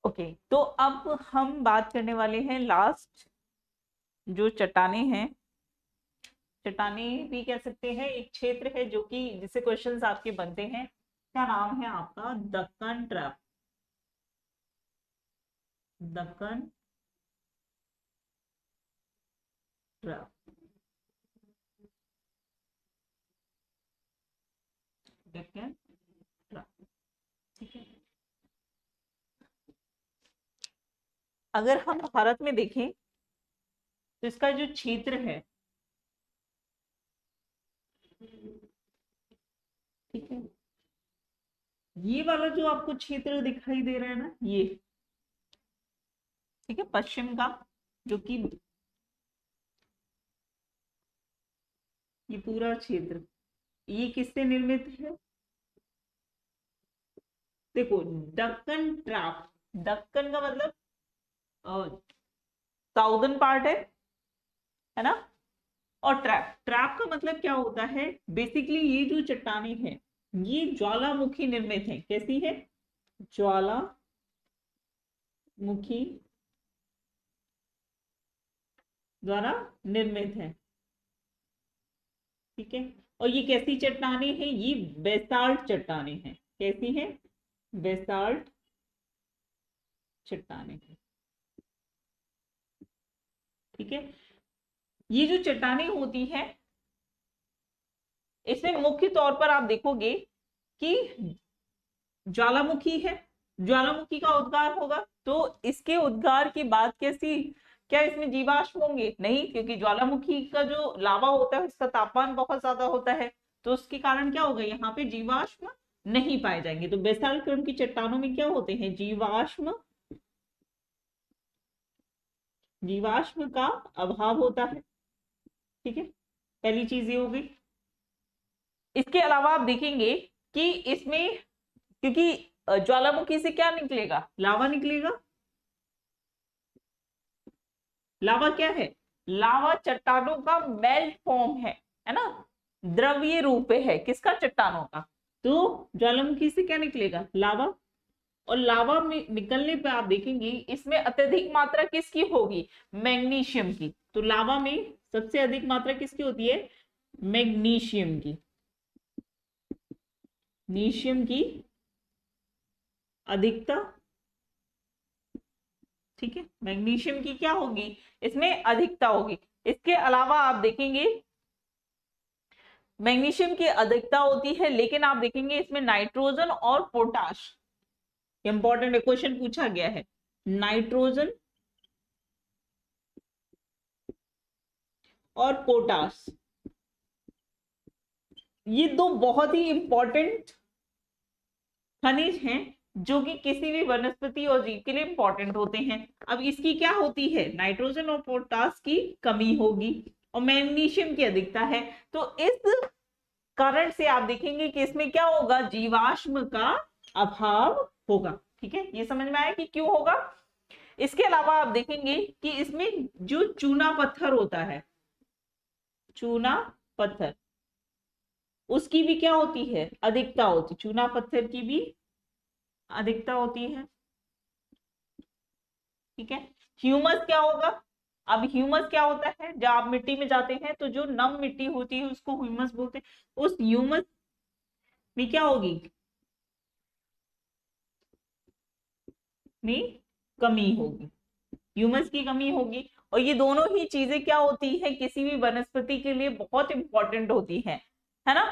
Okay, तो अब हम बात करने वाले हैं लास्ट जो चट्टाने हैं। चट्टाने भी कह सकते हैं, एक क्षेत्र है जो कि जिससे क्वेश्चंस आपके बनते हैं। क्या नाम है आपका? Deccan trap. Deccan trap. Deccan trap. ठीक है, अगर हम भारत में देखें तो इसका जो क्षेत्र है, ठीक है, ये वाला जो आपको क्षेत्र दिखाई दे रहा है ना, ये ठीक है, पश्चिम का, जो कि ये पूरा क्षेत्र, ये किससे निर्मित है? देखो, दक्कन ट्रैप, दक्कन का मतलब साउदर्न पार्ट है ना। और ट्रैप, ट्रैप का मतलब क्या होता है? बेसिकली ये जो चट्टाने हैं ये ज्वालामुखी निर्मित है। कैसी है? ज्वालामुखी द्वारा निर्मित है। ठीक है, और ये कैसी चट्टाने हैं? ये बेसाल्ट चट्टाने हैं। कैसी हैं? बेसाल्ट चट्टाने हैं। ठीक है, ये जो चट्टाने होती हैं इसमें मुख्य तौर पर आप देखोगे कि ज्वालामुखी है, ज्वालामुखी का उद्गार होगा, तो इसके उद्गार की बात कैसी? क्या इसमें जीवाश्म होंगे? नहीं, क्योंकि ज्वालामुखी का जो लावा होता है उसका तापमान बहुत ज्यादा होता है, तो उसके कारण क्या होगा, यहाँ पे जीवाश्म नहीं पाए जाएंगे। तो बेसाल्ट क्रम की चट्टानों में क्या होते हैं? जीवाश्म, जीवाश्म का अभाव होता है। ठीक है, पहली चीज ये होगी। इसके अलावा आप देखेंगे कि इसमें, क्योंकि ज्वालामुखी से क्या निकलेगा? लावा निकलेगा। लावा क्या है? लावा चट्टानों का मेल्ट फॉर्म है ना, द्रव्य रूप है किसका? चट्टानों का। तो ज्वालामुखी से क्या निकलेगा? लावा। और लावा में निकलने पे आप देखेंगे इसमें अत्यधिक मात्रा किसकी होगी? मैग्नीशियम की। तो लावा में सबसे अधिक मात्रा किसकी होती है? मैग्नीशियम की। नीशियम की अधिकता। ठीक है, मैग्नीशियम की क्या होगी? इसमें अधिकता होगी। इसके अलावा आप देखेंगे मैग्नीशियम की अधिकता होती है, लेकिन आप देखेंगे इसमें नाइट्रोजन और पोटाश, इंपॉर्टेंट क्वेश्चन पूछा गया है, नाइट्रोजन और पोटाश, ये दो बहुत ही इंपॉर्टेंट खनिज हैं जो कि किसी भी वनस्पति और जीव के लिए इंपॉर्टेंट होते हैं। अब इसकी क्या होती है? नाइट्रोजन और पोटाश की कमी होगी और मैग्नीशियम की अधिकता है। तो इस कारण से आप देखेंगे कि इसमें क्या होगा? जीवाश्म का अभाव होगा। ठीक है, ये समझ में आया कि क्यों होगा। इसके अलावा आप देखेंगे कि इसमें जो चूना पत्थर होता है, चूना पत्थर, उसकी भी क्या होती है? अधिकता होती। चूना पत्थर की भी अधिकता होती है। ठीक है, ह्यूमस क्या होगा? अब ह्यूमस क्या होता है? जब आप मिट्टी में जाते हैं तो जो नम मिट्टी होती है उसको ह्यूमस बोलते हैं। उस ह्यूमस में क्या होगी? में कमी होगी, ह्यूमस की कमी होगी। और ये दोनों ही चीजें क्या होती है? किसी भी वनस्पति के लिए बहुत इंपॉर्टेंट होती है ना।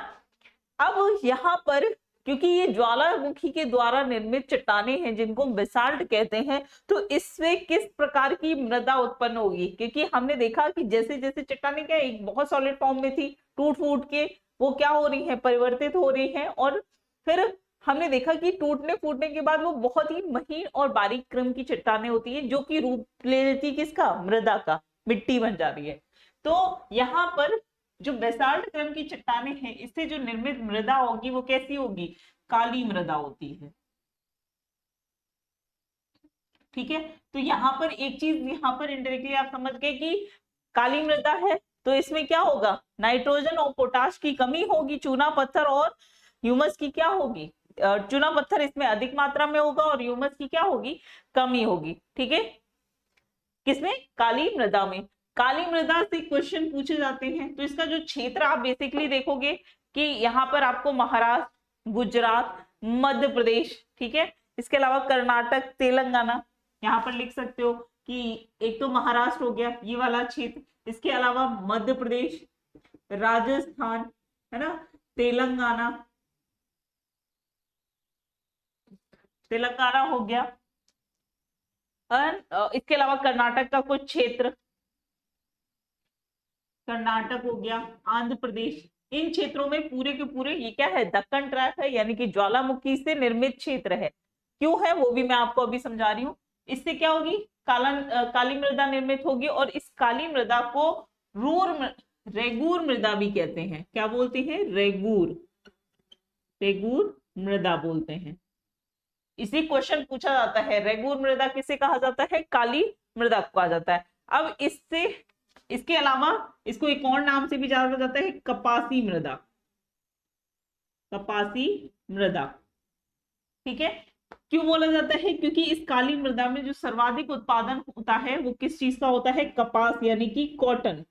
अब यहाँ पर क्योंकि ये ज्वालामुखी के द्वारा निर्मित चट्टाने हैं जिनको बेसाल्ट कहते हैं, तो इससे किस प्रकार की मृदा उत्पन्न होगी? क्योंकि हमने देखा कि जैसे जैसे चट्टाने क्या एक बहुत सॉलिड फॉर्म में थी, टूट फूट के वो क्या हो रही है? परिवर्तित हो रही है। और फिर हमने देखा कि टूटने फूटने के बाद वो बहुत ही महीन और बारीक क्रम की चट्टाने होती है जो कि रूप ले लेती है किसका? मृदा का, मिट्टी बन जा रही है। तो यहाँ पर जो बेसाल्ट क्रम की चट्टाने हैं इससे जो निर्मित मृदा होगी वो कैसी होगी? काली मृदा होती है। ठीक है, तो यहाँ पर एक चीज यहाँ पर इंडायरेक्टली आप समझ गए कि काली मृदा है तो इसमें क्या होगा? नाइट्रोजन और पोटाश की कमी होगी, चूना पत्थर और ह्यूमस की क्या होगी? चूना पत्थर इसमें अधिक मात्रा में होगा और ह्यूमस की क्या होगी, कमी होगी। ठीक है, किसमें, काली मृदा में। काली मृदा से क्वेश्चन पूछे जाते हैं। तो इसका जो क्षेत्र आप बेसिकली देखोगे कि यहाँ पर आपको महाराष्ट्र, गुजरात, मध्य प्रदेश, ठीक है, इसके अलावा कर्नाटक, तेलंगाना, यहाँ पर लिख सकते हो कि एक तो महाराष्ट्र हो गया ये वाला क्षेत्र, इसके अलावा मध्य प्रदेश, राजस्थान, है ना, तेलंगाना, तेलंगाना हो गया, और इसके अलावा कर्नाटक का कुछ क्षेत्र, कर्नाटक हो गया, आंध्र प्रदेश, इन क्षेत्रों में पूरे के पूरे ये क्या है, दक्कन ट्रैप है, यानी कि ज्वालामुखी से निर्मित क्षेत्र है। क्यों है वो भी मैं आपको अभी समझा रही हूँ। इससे क्या होगी, काली मृदा निर्मित होगी, और इस काली मृदा को रेगूर मृदा भी कहते हैं। क्या बोलते हैं, रेगूर मृदा बोलते हैं। इसी क्वेश्चन पूछा जाता है, रेगूर मृदा किसे कहा जाता है, काली मृदा को कहा जाता है। अब इसके अलावा इसको एक और नाम से भी जाना जाता है, कपासी मृदा, कपासी मृदा। ठीक है, क्यों बोला जाता है, क्योंकि इस काली मृदा में जो सर्वाधिक उत्पादन होता है वो किस चीज का होता है, कपास यानी कि कॉटन।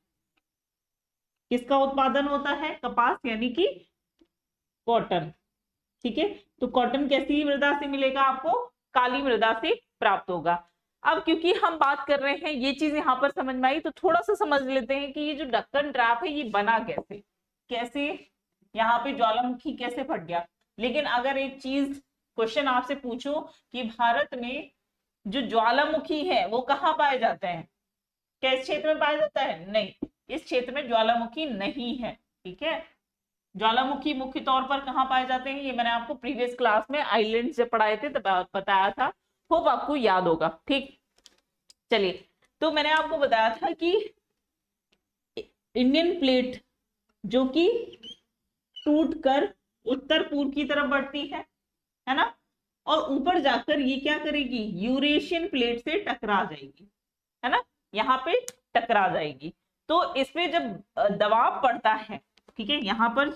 किसका उत्पादन होता है, कपास यानी कि कॉटन। ठीक है, तो कॉटन कैसी मृदा से मिलेगा आपको, काली मृदा से प्राप्त होगा। अब क्योंकि हम बात कर रहे हैं, ये चीज यहाँ पर समझ में आई, तो थोड़ा सा समझ लेते हैं कि ये जो दक्कन ट्रैप है ये बना कैसे, कैसे यहाँ पे ज्वालामुखी कैसे फट गया। लेकिन अगर एक चीज क्वेश्चन आपसे पूछो कि भारत में जो ज्वालामुखी है वो कहाँ पाए जाते हैं, किस क्षेत्र में पाया जाता है, नहीं, इस क्षेत्र में ज्वालामुखी नहीं है। ठीक है, ज्वालामुखी मुख्य तौर पर कहाँ पाए जाते हैं, ये मैंने आपको प्रीवियस क्लास में आइलैंड से पढ़ाए थे तब बताया था, होप आपको याद होगा। ठीक, चलिए, तो मैंने आपको बताया था कि इंडियन प्लेट जो कि टूटकर उत्तर पूर्व की तरफ बढ़ती है ना, और ऊपर जाकर ये क्या करेगी, यूरेशियन प्लेट से टकरा जाएगी, है ना, यहाँ पे टकरा जाएगी। तो इसमें जब दबाव पड़ता है, ठीक है, यहाँ पर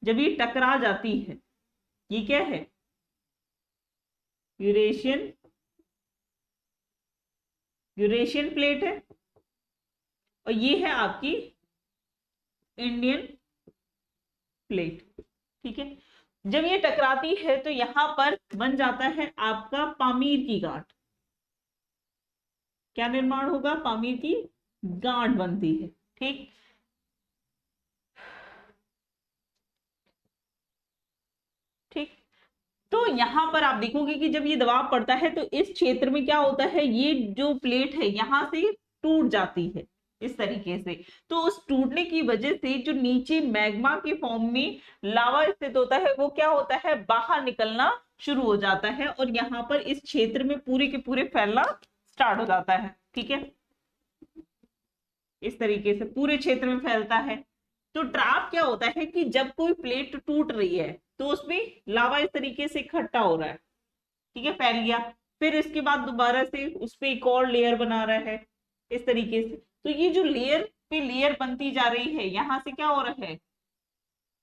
जब ये टकरा जाती है, ये क्या है, यूरेशियन प्लेट है, और ये है आपकी इंडियन प्लेट। ठीक है, जब ये टकराती है तो यहां पर बन जाता है आपका पामीर की गांठ। क्या निर्माण होगा, पामीर की गांठ बनती है। ठीक, ठीक, तो यहां पर आप देखोगे कि जब ये दबाव पड़ता है तो इस क्षेत्र में क्या होता है, ये जो प्लेट है यहां से टूट जाती है इस तरीके से। तो उस टूटने की वजह से जो नीचे मैग्मा के फॉर्म में लावा स्थित होता है वो क्या होता है, बाहर निकलना शुरू हो जाता है, और यहाँ पर इस क्षेत्र में पूरे के पूरे फैलना स्टार्ट हो जाता है। ठीक है, इस तरीके से पूरे क्षेत्र में फैलता है। तो ट्रैप क्या होता है कि जब कोई प्लेट टूट रही है तो उसमें लावा इस तरीके से इकट्ठा हो रहा है, ठीक है, फैल गया, फिर इसके बाद दोबारा से उस पर एक और लेयर बना रहा है इस तरीके से। तो ये जो लेयर पे लेयर बनती जा रही है, यहां से क्या हो रहा है,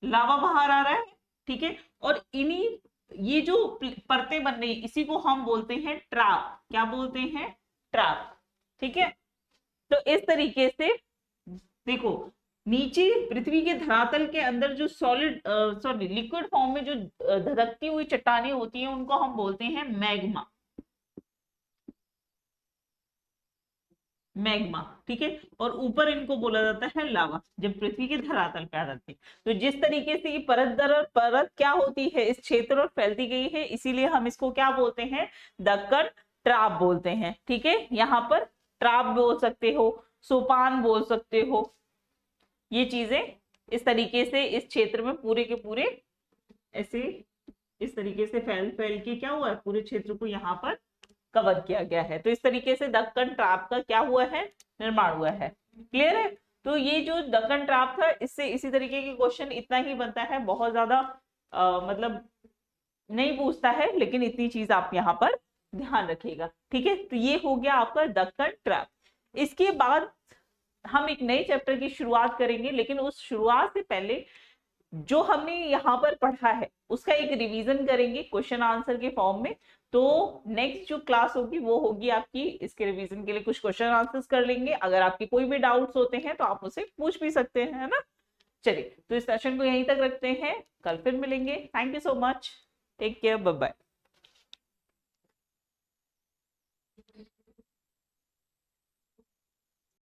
लावा बाहर आ रहा है। ठीक है, और इन्हीं ये जो परतें बन रही इसी को हम बोलते हैं ट्रैप। क्या बोलते हैं, ट्रैप। ठीक है, तो इस तरीके से देखो, नीचे पृथ्वी के धरातल के अंदर जो लिक्विड फॉर्म में जो धधकती हुई चट्टानें होती हैं उनको हम बोलते हैं मैग्मा। ठीक है, और ऊपर इनको बोला जाता है लावा, जब पृथ्वी के धरातल पे आ जाती है। तो जिस तरीके से ये परत दर परत क्या होती है इस क्षेत्र और फैलती गई है, इसीलिए हम इसको क्या बोलते हैं, दक्कन ट्रैप बोलते हैं। ठीक है, यहाँ पर ट्रैप बोल सकते हो, सोपान बोल सकते हो, ये चीजें इस तरीके से इस क्षेत्र में पूरे के पूरे ऐसे इस तरीके से फैल के क्या हुआ है, पूरे क्षेत्र को यहाँ पर कवर किया गया है। तो इस तरीके से दक्कन ट्रैप का क्या हुआ है, निर्माण हुआ है। क्लियर है, तो ये जो दक्कन ट्रैप था इससे इसी तरीके के क्वेश्चन इतना ही बनता है, बहुत ज्यादा मतलब नहीं पूछता है, लेकिन इतनी चीज आप यहाँ पर ध्यान रखिएगा। ठीक है, तो ये हो गया आपका दक्कन ट्रैप। इसके बाद हम एक नए चैप्टर की शुरुआत करेंगे, लेकिन उस शुरुआत से पहले जो हमने यहाँ पर पढ़ा है उसका एक रिवीजन करेंगे क्वेश्चन आंसर के फॉर्म में। तो नेक्स्ट जो क्लास होगी वो होगी आपकी, इसके रिवीजन के लिए कुछ क्वेश्चन आंसर्स कर लेंगे। अगर आपके कोई भी डाउट्स होते हैं तो आप मुझसे पूछ भी सकते हैं, है ना। चलिए, तो इस सेशन को यहीं तक रखते हैं, कल फिर मिलेंगे। Thank you so much, take care, bye bye.